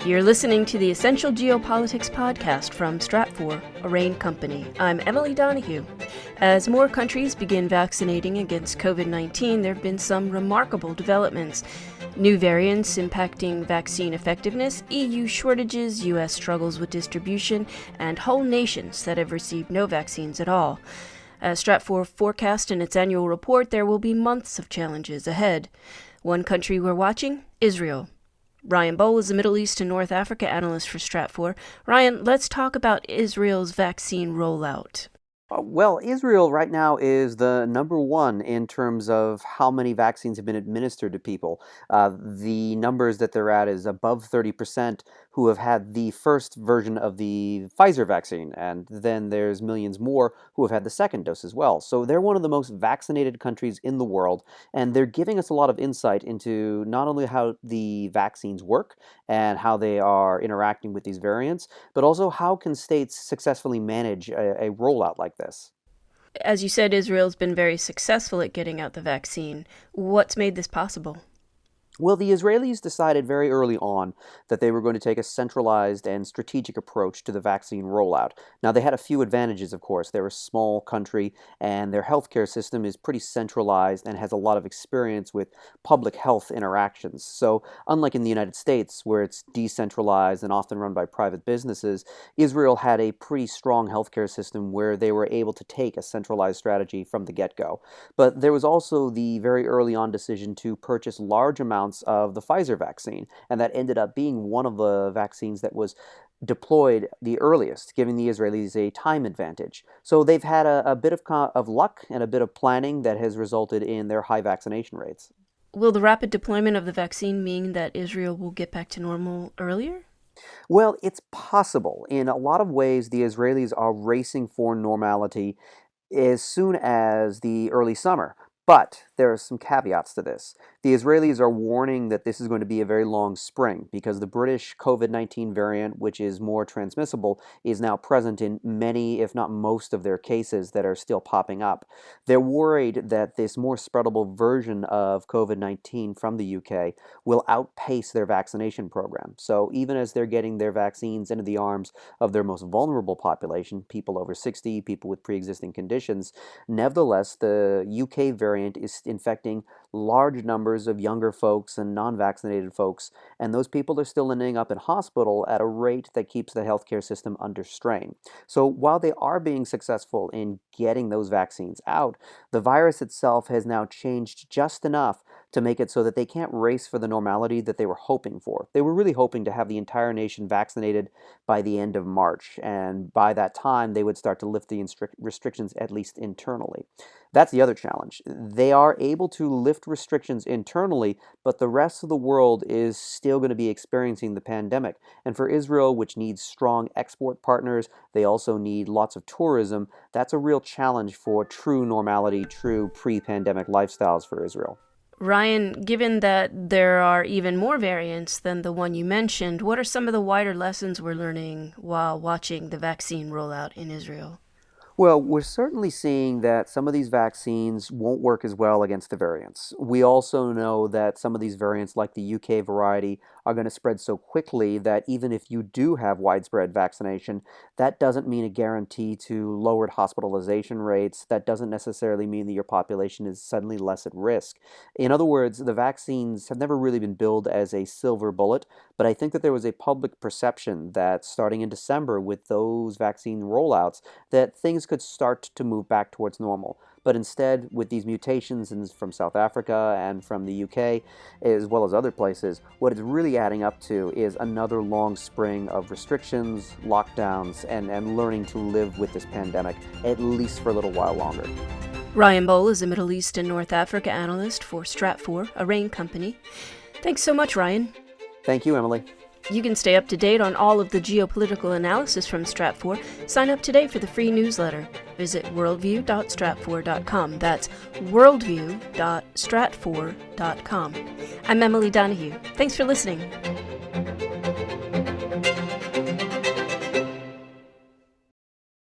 You're listening to the Essential Geopolitics podcast from Stratfor, a RAIN company. I'm Emily Donahue. As more countries begin vaccinating against COVID-19, there have been some remarkable developments. New variants impacting vaccine effectiveness, EU shortages, U.S. struggles with distribution, and whole nations that have received no vaccines at all. As Stratfor forecast in its annual report, there will be months of challenges ahead. One country we're watching, Israel. Ryan Bohl is a Middle East and North Africa analyst for Stratfor. Ryan, let's talk about Israel's vaccine rollout. Well, Israel right now is the number one in terms of how many vaccines have been administered to people. The numbers that they're at is above 30% who have had the first version of the Pfizer vaccine, and then there's millions more who have had the second dose as well. So they're one of the most vaccinated countries in the world, and they're giving us a lot of insight into not only how the vaccines work and how they are interacting with these variants, but also how can states successfully manage a rollout like this. As you said, Israel's been very successful at getting out the vaccine. What's made this possible? Well, the Israelis decided very early on that they were going to take a centralized and strategic approach to the vaccine rollout. Now, they had a few advantages, of course. They're a small country, and their healthcare system is pretty centralized and has a lot of experience with public health interactions. So, unlike in the United States, where it's decentralized and often run by private businesses, Israel had a pretty strong healthcare system where they were able to take a centralized strategy from the get-go. But there was also the very early on decision to purchase large amounts of the Pfizer vaccine, and that ended up being one of the vaccines that was deployed the earliest, giving the Israelis a time advantage. So they've had a bit of luck and a bit of planning that has resulted in their high vaccination rates. Will the rapid deployment of the vaccine mean that Israel will get back to normal earlier? Well, it's possible. In a lot of ways, the Israelis are racing for normality as soon as the early summer. But there are some caveats to this. The Israelis are warning that this is going to be a very long spring because the British COVID-19 variant, which is more transmissible, is now present in many, if not most, of their cases that are still popping up. They're worried that this more spreadable version of COVID-19 from the UK will outpace their vaccination program. So even as they're getting their vaccines into the arms of their most vulnerable population, people over 60, people with pre-existing conditions, nevertheless, the UK variant is infecting large numbers of younger folks and non-vaccinated folks, and those people are still ending up in hospital at a rate that keeps the healthcare system under strain. So while they are being successful in getting those vaccines out, the virus itself has now changed just enough to make it so that they can't race for the normality that they were hoping for. They were really hoping to have the entire nation vaccinated by the end of March, and by that time they would start to lift the restrictions, at least internally. That's the other challenge. They are able to lift restrictions internally, but the rest of the world is still going to be experiencing the pandemic. And for Israel, which needs strong export partners, they also need lots of tourism. That's a real challenge for true normality, true pre-pandemic lifestyles for Israel. Ryan, given that there are even more variants than the one you mentioned, what are some of the wider lessons we're learning while watching the vaccine rollout in Israel? Well, we're certainly seeing that some of these vaccines won't work as well against the variants. We also know that some of these variants, like the UK variety, are going to spread so quickly that even if you do have widespread vaccination, that doesn't mean a guarantee to lowered hospitalization rates. That doesn't necessarily mean that your population is suddenly less at risk. In other words, the vaccines have never really been billed as a silver bullet, but I think that there was a public perception that starting in December with those vaccine rollouts, that things could start to move back towards normal. But instead, with these mutations from South Africa and from the UK, as well as other places, what it's really adding up to is another long spring of restrictions, lockdowns, and learning to live with this pandemic, at least for a little while longer. Ryan Bohl is a Middle East and North Africa analyst for Stratfor, a RAIN company. Thanks so much, Ryan. Thank you, Emily. You can stay up to date on all of the geopolitical analysis from Stratfor. Sign up today for the free newsletter. Visit worldview.stratfor.com. That's worldview.stratfor.com. I'm Emily Donahue. Thanks for listening.